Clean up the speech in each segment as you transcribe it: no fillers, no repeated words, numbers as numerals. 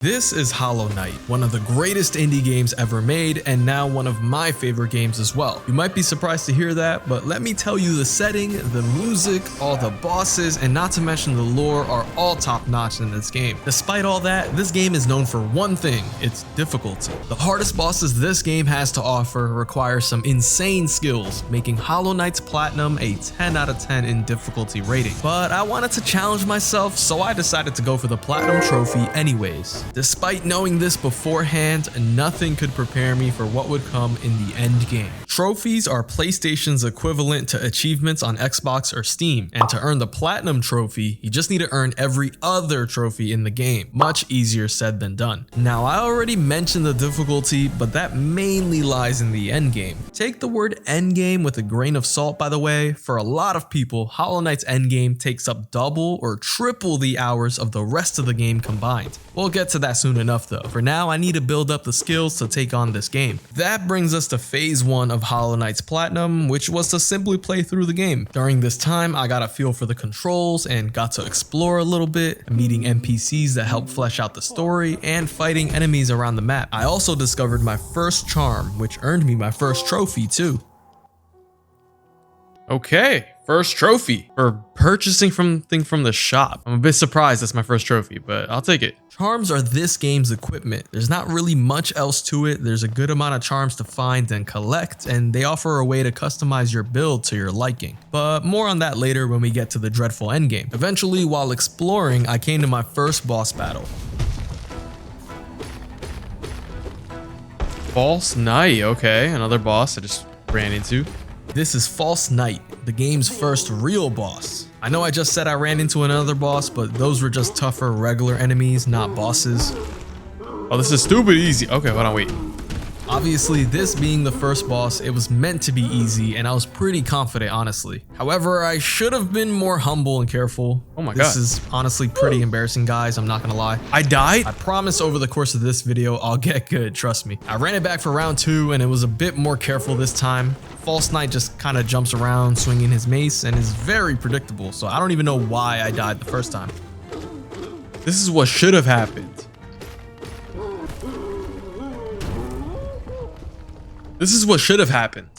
This is Hollow Knight, one of the greatest indie games ever made, and now one of my favorite games as well. You might be surprised to hear that, but let me tell you, the setting, the music, all the bosses, and not to mention the lore are all top-notch in this game. Despite all that, this game is known for one thing: its difficulty. The hardest bosses this game has to offer require some insane skills, making Hollow Knight's Platinum a 10 out of 10 in difficulty rating. But I wanted to challenge myself, so I decided to go for the Platinum trophy anyways. Despite knowing this beforehand, nothing could prepare me for what would come in the end game. Trophies are PlayStation's equivalent to achievements on Xbox or Steam, and to earn the Platinum trophy, you just need to earn every other trophy in the game. Much easier said than done. Now, I already mentioned the difficulty, but that mainly lies in the end game. Take the word end game with a grain of salt, by the way. For a lot of people, Hollow Knight's end game takes up double or triple the hours of the rest of the game combined. We'll get to that soon enough though. For now, I need to build up the skills to take on this game. That brings us to phase 1 of Hollow Knight's Platinum, which was to simply play through the game. During this time, I got a feel for the controls and got to explore a little bit, meeting NPCs that help flesh out the story and fighting enemies around the map. I also discovered my first charm, which earned me my first trophy too. Okay, first trophy for purchasing something from the shop. I'm a bit surprised that's my first trophy, but I'll take it. Charms are this game's equipment. There's not really much else to it. There's a good amount of charms to find and collect, and they offer a way to customize your build to your liking. But more on that later when we get to the dreadful endgame. Eventually, while exploring, I came to my first boss battle. False Knight, okay, another boss I just ran into. This is False Knight, the game's first real boss. I know I just said I ran into another boss, but those were just tougher regular enemies, not bosses. Oh, this is stupid easy. Okay, hold on, wait. Obviously, this being the first boss, it was meant to be easy, and I was pretty confident, honestly. However, I should have been more humble and careful. Oh my god. This is honestly pretty embarrassing, guys, I'm not gonna lie. I died? I promise over the course of this video, I'll get good, trust me. I ran it back for round 2, and it was a bit more careful this time. False Knight just kind of jumps around swinging his mace and is very predictable, so I don't even know why I died the first time. This is what should have happened. This is what should have happened.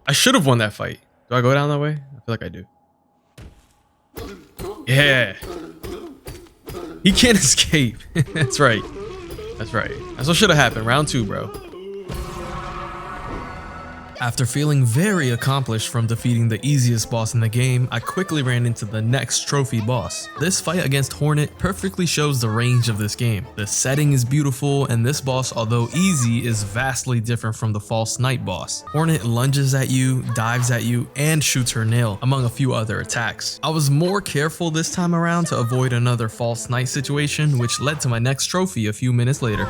I should have won that fight. Do I go down that way? I feel like I do. Yeah. He can't escape. That's right. That's right. That's what should have happened. Round 2, bro. After feeling very accomplished from defeating the easiest boss in the game, I quickly ran into the next trophy boss. This fight against Hornet perfectly shows the range of this game. The setting is beautiful, and this boss, although easy, is vastly different from the False Knight boss. Hornet lunges at you, dives at you, and shoots her nail, among a few other attacks. I was more careful this time around to avoid another False Knight situation, which led to my next trophy a few minutes later.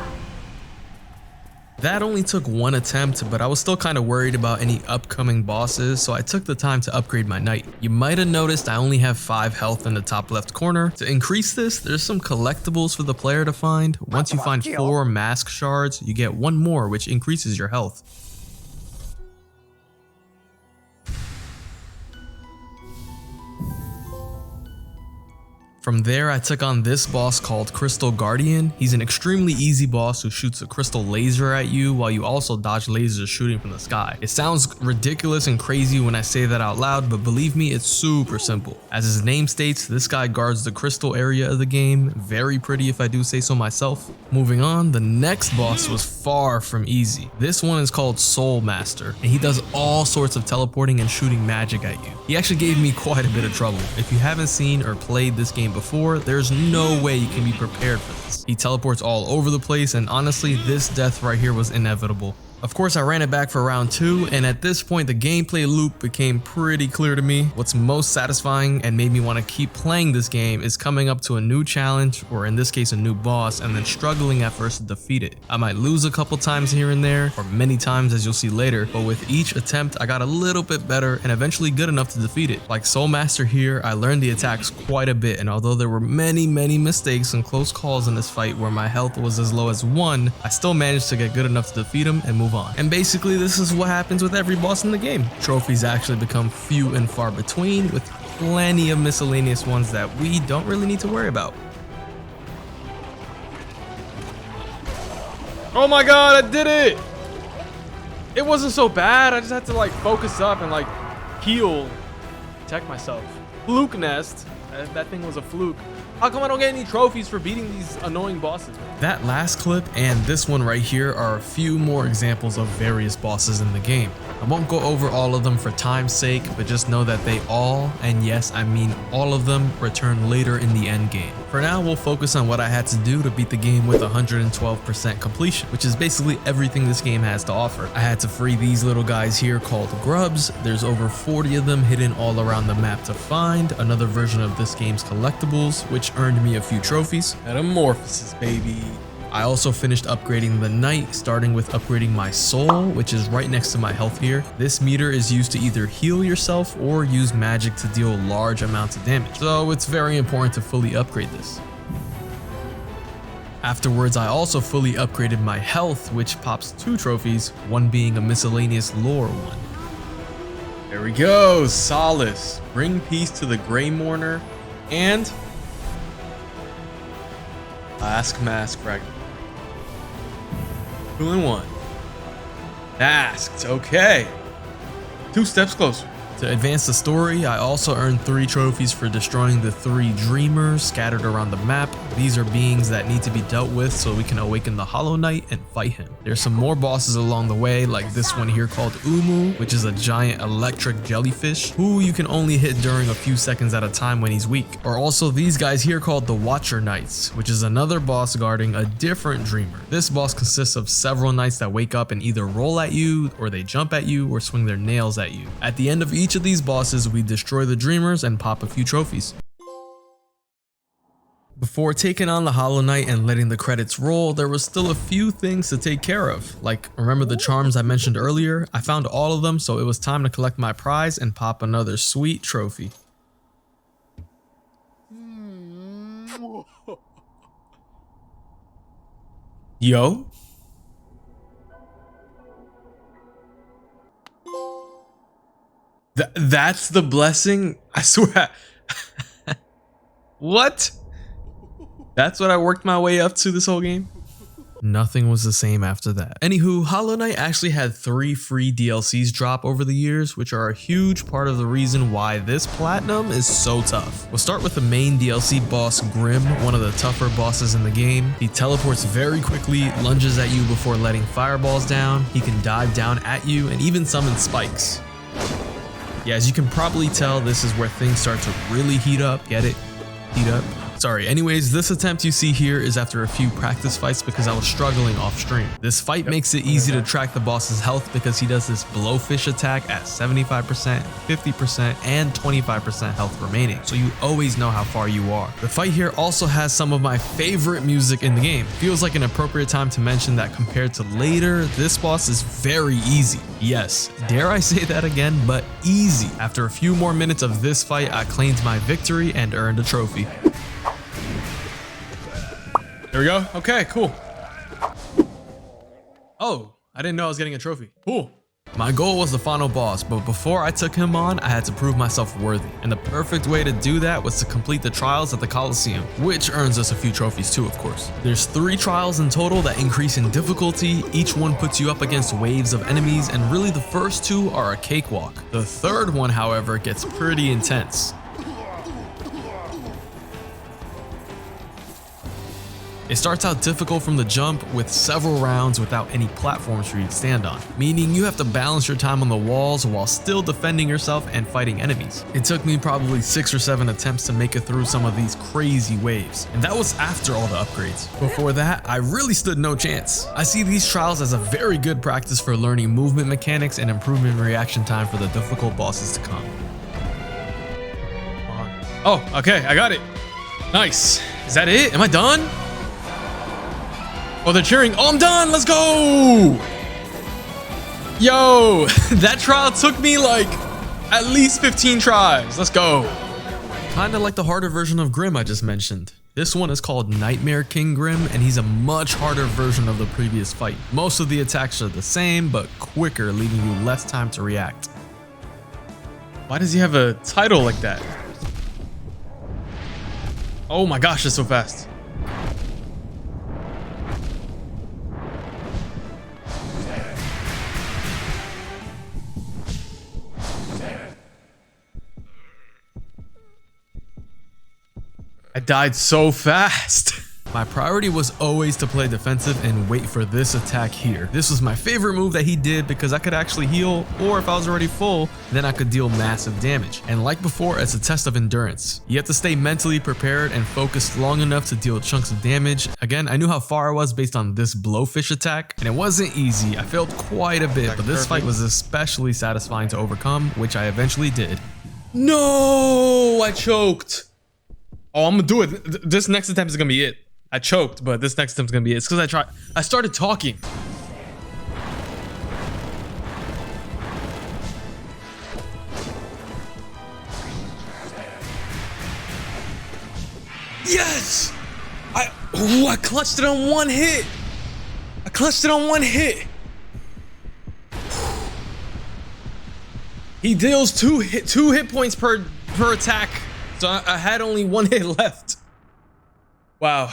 That only took one attempt, but I was still kind of worried about any upcoming bosses, so I took the time to upgrade my knight. You might have noticed I only have 5 health in the top left corner. To increase this, there's some collectibles for the player to find. Once you find 4 mask shards, you get 1 more, which increases your health. From there, I took on this boss called Crystal Guardian. He's an extremely easy boss who shoots a crystal laser at you while you also dodge lasers shooting from the sky. It sounds ridiculous and crazy when I say that out loud, but believe me, it's super simple. As his name states, this guy guards the crystal area of the game. Very pretty if I do say so myself. Moving on, the next boss was far from easy. This one is called Soul Master, and he does all sorts of teleporting and shooting magic at you. He actually gave me quite a bit of trouble. If you haven't seen or played this game before, there's no way you can be prepared for this. He teleports all over the place, and honestly, this death right here was inevitable. Of course, I ran it back for round 2, and at this point, the gameplay loop became pretty clear to me. What's most satisfying and made me want to keep playing this game is coming up to a new challenge, or in this case, a new boss, and then struggling at first to defeat it. I might lose a couple times here and there, or many times as you'll see later, but with each attempt, I got a little bit better and eventually good enough to defeat it. Like Soul Master here, I learned the attacks quite a bit, and although there were many mistakes and close calls in this fight where my health was as low as 1, I still managed to get good enough to defeat him and move on. And basically, this is what happens with every boss in the game. Trophies actually become few and far between, with plenty of miscellaneous ones that we don't really need to worry about. Oh my god, I did it! It wasn't so bad. I just had to like focus up and like heal, protect myself. Fluke nest. That thing was a fluke. How come I don't get any trophies for beating these annoying bosses? That last clip and this one right here are a few more examples of various bosses in the game. I won't go over all of them for time's sake, but just know that they all, and yes, I mean all of them, return later in the end game. For now, we'll focus on what I had to do to beat the game with 112% completion, which is basically everything this game has to offer. I had to free these little guys here called grubs. There's over 40 of them hidden all around the map to find. Another version of this game's collectibles, which earned me a few trophies. Metamorphosis, baby. I also finished upgrading the knight, starting with upgrading my soul, which is right next to my health here. This meter is used to either heal yourself or use magic to deal large amounts of damage, so it's very important to fully upgrade this. Afterwards, I also fully upgraded my health, which pops 2 trophies, one being a miscellaneous lore one. There we go, Solace. Bring peace to the Grey Mourner, and Last Mask Fragment. 2 in 1. Masked, okay. 2 steps closer. To advance the story, I also earned 3 trophies for destroying the 3 dreamers scattered around the map. These are beings that need to be dealt with so we can awaken the Hollow Knight and fight him. There's some more bosses along the way, like this one here called Umu, which is a giant electric jellyfish who you can only hit during a few seconds at a time when he's weak. Or also these guys here called the Watcher Knights, which is another boss guarding a different dreamer. This boss consists of several knights that wake up and either roll at you, or they jump at you, or swing their nails at you. At the end of each of these bosses, we destroy the dreamers and pop a few trophies. Before taking on the Hollow Knight and letting the credits roll, there was still a few things to take care of. Like, remember the charms I mentioned earlier? I found all of them, so it was time to collect my prize and pop another sweet trophy. Yo? That's the blessing? I swear. What? That's what I worked my way up to this whole game? Nothing was the same after that. Anywho, Hollow Knight actually had 3 free DLCs drop over the years, which are a huge part of the reason why this platinum is so tough. We'll start with the main DLC boss, Grim, one of the tougher bosses in the game. He teleports very quickly, lunges at you before letting fireballs down. He can dive down at you and even summon spikes. Yeah, as you can probably tell, this is where things start to really heat up. Get it? Heat up. Sorry, anyways, this attempt you see here is after a few practice fights because I was struggling off stream. This fight makes it easy to track the boss's health because he does this blowfish attack at 75%, 50%, and 25% health remaining, so you always know how far you are. The fight here also has some of my favorite music in the game. Feels like an appropriate time to mention that compared to later, this boss is very easy. Yes, dare I say that again, but easy. After a few more minutes of this fight, I claimed my victory and earned a trophy. There we go. Okay, cool. Oh, I didn't know I was getting a trophy. Cool. My goal was the final boss, but before I took him on, I had to prove myself worthy. And the perfect way to do that was to complete the trials at the Coliseum, which earns us a few trophies too, of course. There's 3 trials in total that increase in difficulty. Each one puts you up against waves of enemies, and really the first 2 are a cakewalk. The 3rd one, however, gets pretty intense. It starts out difficult from the jump with several rounds without any platforms for you to stand on, meaning you have to balance your time on the walls while still defending yourself and fighting enemies. It took me probably 6 or 7 attempts to make it through some of these crazy waves, and that was after all the upgrades. Before that, I really stood no chance. I see these trials as a very good practice for learning movement mechanics and improving reaction time for the difficult bosses to come. Oh, okay, I got it. Nice. Is that it? Am I done? Oh, they're cheering. Oh, I'm done. Let's go. Yo, that trial took me like at least 15 tries. Let's go. Kinda like the harder version of Grim I just mentioned. This one is called Nightmare King Grim, and he's a much harder version of the previous fight. Most of the attacks are the same, but quicker, leaving you less time to react. Why does he have a title like that? Oh my gosh, it's so fast. died so fast. My priority was always to play defensive and wait for this attack here. This was my favorite move that he did because I could actually heal, or if I was already full, then I could deal massive damage. And like before, it's a test of endurance. You have to stay mentally prepared and focused long enough to deal chunks of damage. Again, I knew how far I was based on this blowfish attack, and it wasn't easy. I failed quite a bit, but this fight was especially satisfying to overcome, which I eventually did. No, I choked. Oh, I'm gonna do it. This next attempt is gonna be it. I choked, but this next attempt is gonna be it. It's because I started talking. Yes! I clutched it on one hit. I clutched it on one hit. He deals two hit points per attack, so I had only one hit left. Wow.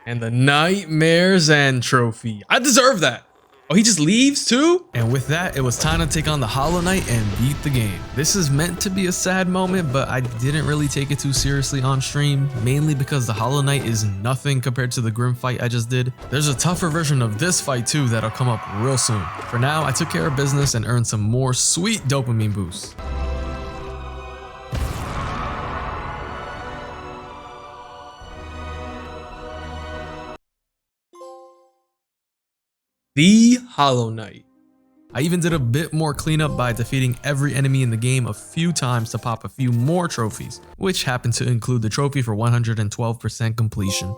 And the Nightmares End trophy. I deserve that. Oh, he just leaves too? And with that, it was time to take on the Hollow Knight and beat the game. This is meant to be a sad moment, but I didn't really take it too seriously on stream, mainly because the Hollow Knight is nothing compared to the grim fight I just did. There's a tougher version of this fight too that'll come up real soon. For now, I took care of business and earned some more sweet dopamine boosts. The Hollow Knight. I even did a bit more cleanup by defeating every enemy in the game a few times to pop a few more trophies, which happened to include the trophy for 112% completion.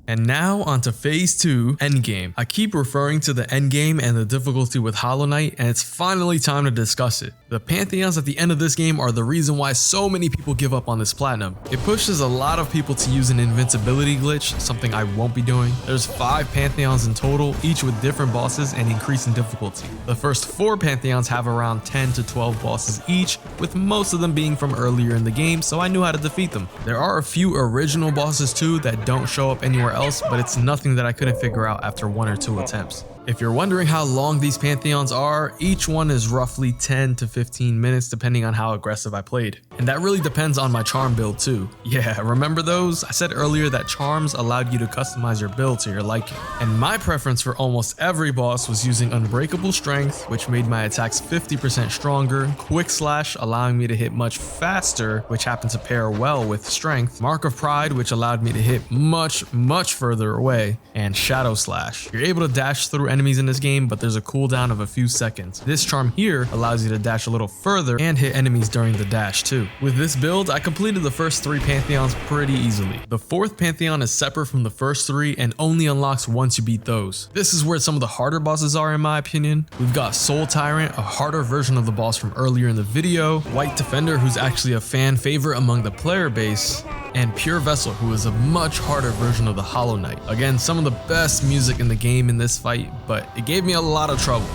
And now onto phase 2, endgame. I keep referring to the endgame and the difficulty with Hollow Knight, and it's finally time to discuss it. The pantheons at the end of this game are the reason why so many people give up on this platinum. It pushes a lot of people to use an invincibility glitch, something I won't be doing. There's 5 pantheons in total, each with different bosses and increasing difficulty. The first 4 pantheons have around 10 to 12 bosses each, with most of them being from earlier in the game, so I knew how to defeat them. There are a few original bosses too that don't show up anywhere else, but it's nothing that I couldn't figure out after 1 or 2 attempts. If you're wondering how long these pantheons are, each one is roughly 10 to 15 minutes depending on how aggressive I played. And that really depends on my charm build too. Yeah, remember those? I said earlier that charms allowed you to customize your build to your liking. And my preference for almost every boss was using Unbreakable Strength, which made my attacks 50% stronger, Quick Slash allowing me to hit much faster, which happened to pair well with Strength, Mark of Pride, which allowed me to hit much further away, and Shadow Slash. You're able to dash through enemies in this game, but there's a cooldown of a few seconds. This charm here allows you to dash a little further and hit enemies during the dash too. With this build, I completed the first 3 pantheons pretty easily. The 4th pantheon is separate from the first 3 and only unlocks once you beat those. This is where some of the harder bosses are in my opinion. We've got Soul Tyrant, a harder version of the boss from earlier in the video, White Defender, who's actually a fan favorite among the player base, and Pure Vessel, who is a much harder version of the Hollow Knight. Again, some of the best music in the game in this fight, but it gave me a lot of trouble.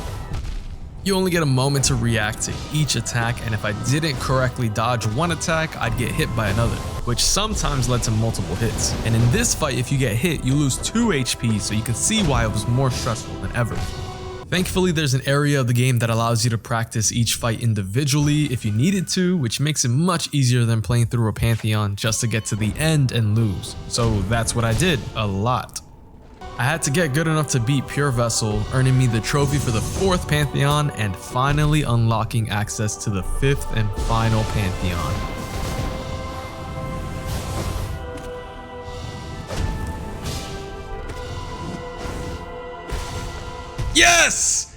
You only get a moment to react to each attack, and if I didn't correctly dodge one attack, I'd get hit by another, which sometimes led to multiple hits. And in this fight, if you get hit, you lose 2 HP, so you can see why it was more stressful than ever. Thankfully, there's an area of the game that allows you to practice each fight individually if you needed to, which makes it much easier than playing through a pantheon just to get to the end and lose. So that's what I did, a lot. I had to get good enough to beat Pure Vessel, earning me the trophy for the 4th pantheon and finally unlocking access to the 5th and final pantheon. Yes!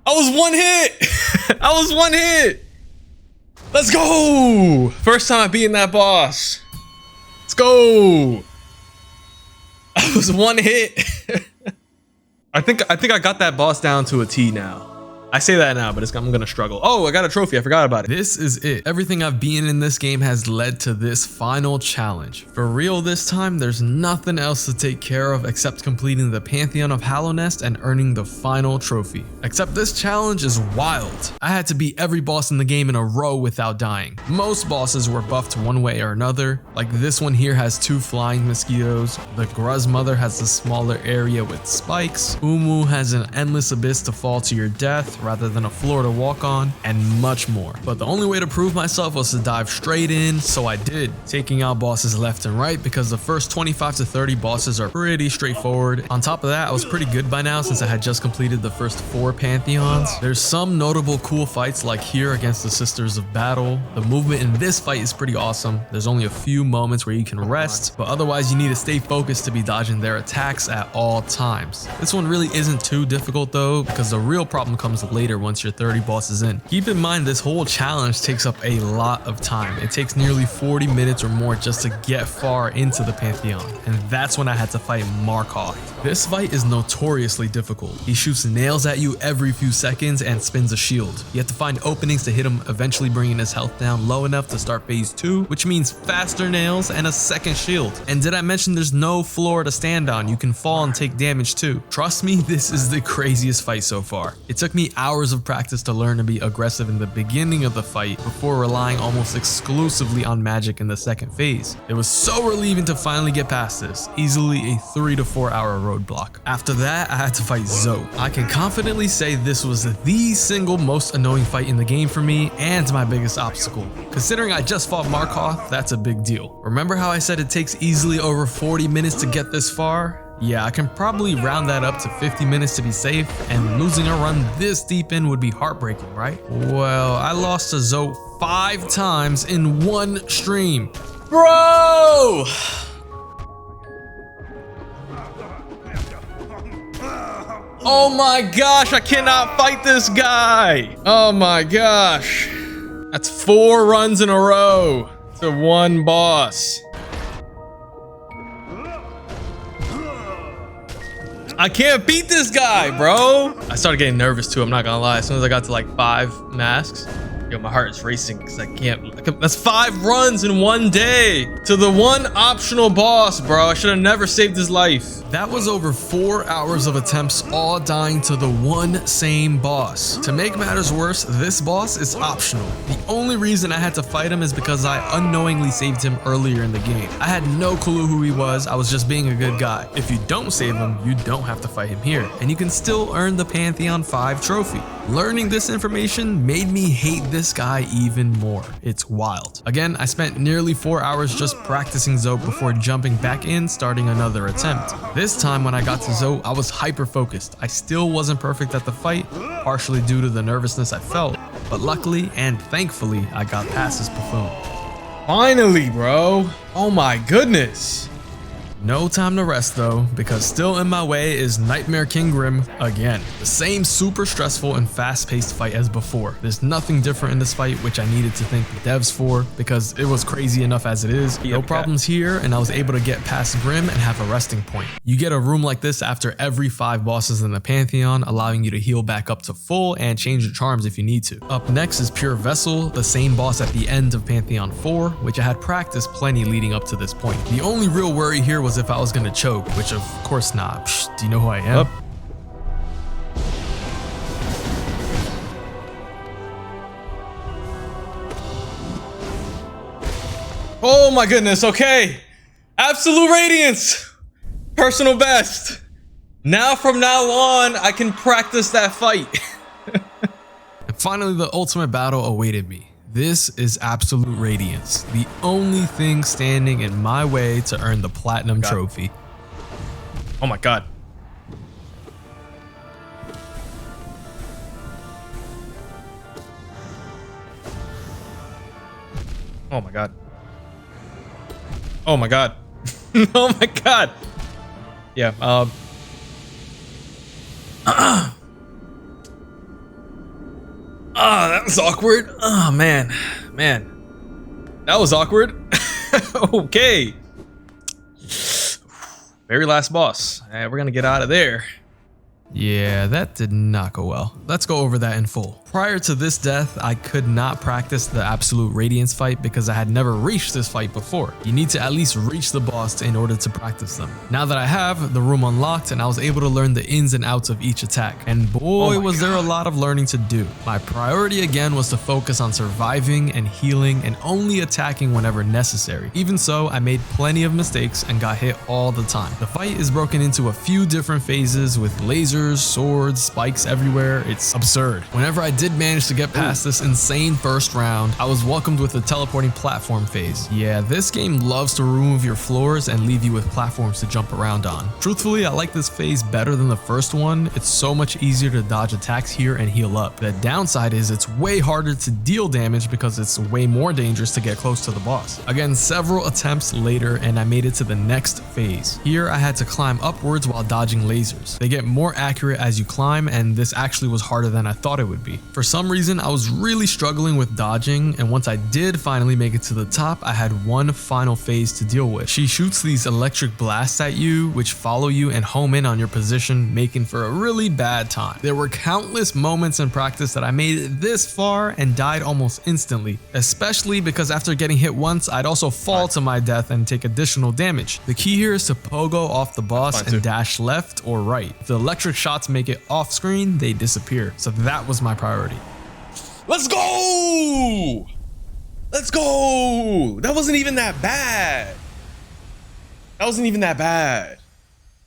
I was 1 hit! I was 1 hit! Let's go! First time I beaten that boss. Let's go! I was 1 hit. I think I got that boss down to a T now. I say that now, but I'm gonna struggle. Oh, I got a trophy. I forgot about it. This is it. Everything I've beaten in this game has led to this final challenge. For real this time, there's nothing else to take care of except completing the Pantheon of Hallownest and earning the final trophy. Except this challenge is wild. I had to beat every boss in the game in a row without dying. Most bosses were buffed one way or another. Like this one here has 2 flying mosquitoes. The Gruz Mother has a smaller area with spikes. Umu has an endless abyss to fall to your death. rather than a floor to walk on, and much more. But the only way to prove myself was to dive straight in, so I did, taking out bosses left and right because the first 25 to 30 bosses are pretty straightforward. On top of that, I was pretty good by now since I had just completed the first 4 pantheons. There's some notable cool fights like here against the Sisters of Battle. The movement in this fight is pretty awesome. There's only a few moments where you can rest, but otherwise you need to stay focused to be dodging their attacks at all times. This one really isn't too difficult though, because the real problem comes later once you're 30 bosses in. Keep in mind this whole challenge takes up a lot of time. It takes nearly 40 minutes or more just to get far into the Pantheon, and that's when I had to fight Markov. This fight is notoriously difficult. He shoots nails at you every few seconds and spins a shield. You have to find openings to hit him, eventually bringing his health down low enough to start phase 2, which means faster nails and a second shield. And did I mention there's no floor to stand on? You can fall and take damage too. Trust me, this is the craziest fight so far. It took me hours of practice to learn to be aggressive in the beginning of the fight before relying almost exclusively on magic in the second phase. It was so relieving to finally get past this, easily a 3 to 4 hour roadblock. After that, I had to fight Zoe. I can confidently say this was the single most annoying fight in the game for me and my biggest obstacle. Considering I just fought Markov, that's a big deal. Remember how I said it takes easily over 40 minutes to get this far? Yeah, I can probably round that up to 50 minutes to be safe, and losing a run this deep in would be heartbreaking, right? Well, I lost to Zoe 5 times in one stream. Bro! Oh my gosh, I cannot fight this guy. Oh my gosh. That's 4 runs in a row to one boss. I can't beat this guy, bro. I started getting nervous too, I'm not gonna lie. As soon as I got to like 5 masks, yo, my heart is racing because I can't. That's 5 runs in one day to the one optional boss, bro. I should have never saved his life. That was over 4 hours of attempts, all dying to the one same boss. To make matters worse, this boss is optional. The only reason I had to fight him is because I unknowingly saved him earlier in the game. I had no clue who he was. I was just being a good guy. If you don't save him, you don't have to fight him here, and you can still earn the Pantheon 5 trophy. Learning this information made me hate this guy even more. It's wild. Again, I spent nearly 4 hours just practicing Zoe before jumping back in, starting another attempt. This time when I got to Zoe, I was hyper focused. I still wasn't perfect at the fight, partially due to the nervousness I felt, but luckily and thankfully I got past this buffoon. Finally, bro. Oh my goodness. No time to rest though, because still in my way is Nightmare King Grim again. The same super stressful and fast-paced fight as before. There's nothing different in this fight, which I needed to thank the devs for, because it was crazy enough as it is. No problems here, and I was able to get past Grim and have a resting point. You get a room like this after every 5 bosses in the Pantheon, allowing you to heal back up to full and change your charms if you need to. Up next is Pure Vessel, the same boss at the end of Pantheon 4, which I had practiced plenty leading up to this point. The only real worry here was if I was gonna choke, which of course not. Psh, do you know who I am? Oh my goodness, okay. Absolute Radiance. Personal best. Now from now on, I can practice that fight. And finally, the ultimate battle awaited me. This is Absolute Radiance, the only thing standing in my way to earn the Platinum Trophy. Oh my god. Oh my god. Oh my god. Oh my god. Yeah, that was awkward. Oh man, that was awkward. Okay, very last boss. We're gonna get out of there. Yeah, that did not go well. Let's go over that in full. Prior to this death, I could not practice the Absolute Radiance fight because I had never reached this fight before. You need to at least reach the boss in order to practice them. Now that I have the room unlocked and I was able to learn the ins and outs of each attack, and boy was there a lot of learning to do. My priority again was to focus on surviving and healing and only attacking whenever necessary. Even so, I made plenty of mistakes and got hit all the time. The fight is broken into a few different phases with laser lasers, swords, spikes everywhere. It's absurd. Whenever I did manage to get past this insane first round, I was welcomed with the teleporting platform phase. Yeah, this game loves to remove your floors and leave you with platforms to jump around on. Truthfully, I like this phase better than the first one. It's so much easier to dodge attacks here and heal up. The downside is it's way harder to deal damage because it's way more dangerous to get close to the boss. Again, several attempts later and I made it to the next phase. Here I had to climb upwards while dodging lasers. They get more accurate as you climb, and this actually was harder than I thought it would be. For some reason, I was really struggling with dodging, and once I did finally make it to the top, I had one final phase to deal with. She shoots these electric blasts at you, which follow you and home in on your position, making for a really bad time. There were countless moments in practice that I made it this far and died almost instantly, especially because after getting hit once, I'd also fall to my death and take additional damage. The key here is to pogo off the boss and dash left or right. If the electric shots make it off screen, they disappear. So that was my priority. Let's go! Let's go! That wasn't even that bad. That wasn't even that bad.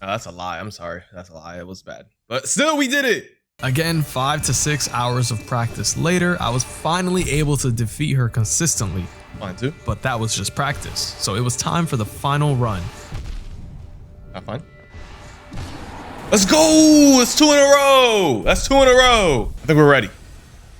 No, that's a lie. I'm sorry. That's a lie. It was bad. But still, we did it. Again, 5 to 6 hours of practice later, I was finally able to defeat her consistently. Fine too. But that was just practice. So it was time for the final run. Have fun. Let's go! It's 2 in a row! That's 2 in a row! I think we're ready.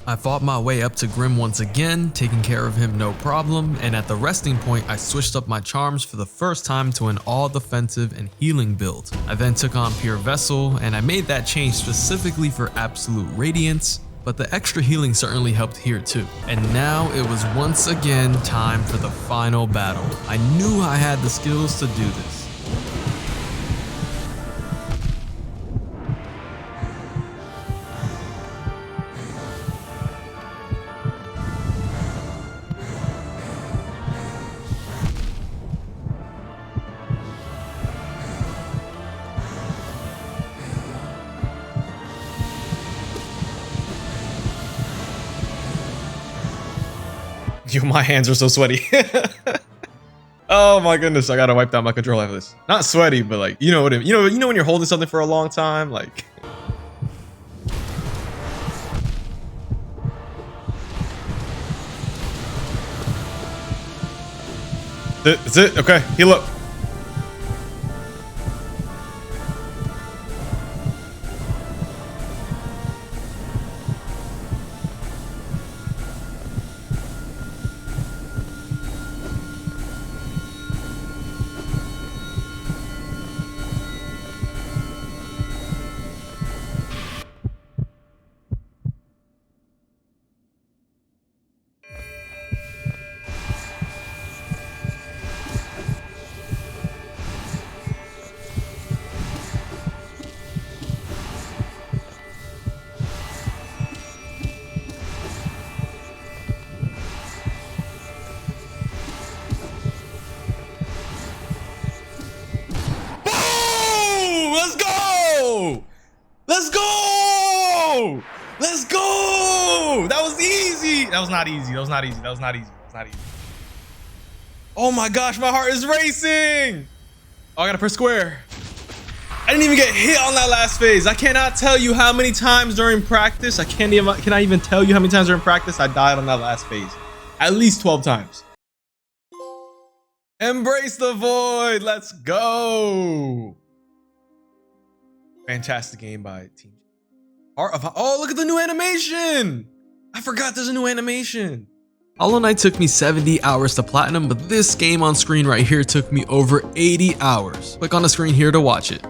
I fought my way up to Grim once again, taking care of him no problem, and at the resting point I switched up my charms for the first time to an all defensive and healing build. I then took on Pure Vessel, and I made that change specifically for Absolute Radiance, but the extra healing certainly helped here too. And now it was once again time for the final battle. I knew I had the skills to do this. Yo, my hands are so sweaty. Oh my goodness, I gotta wipe down my controller after this. Not sweaty, but like, you know what you know when you're holding something for a long time, like. That's it. Okay, heal up. Let's go! Let's go! Let's go! That was easy. That was not easy. That was not easy. That was not easy. That was not easy. Oh my gosh, my heart is racing. Oh, I gotta press square. I didn't even get hit on that last phase. I cannot tell you how many times during practice. Can I even tell you how many times during practice I died on that last phase? At least 12 times. Embrace the void. Let's go. Fantastic game by Team. Oh, look at the new animation. I forgot there's a new animation. Hollow Knight took me 70 hours to platinum, but this game on screen right here took me over 80 hours. Click on the screen here to watch it.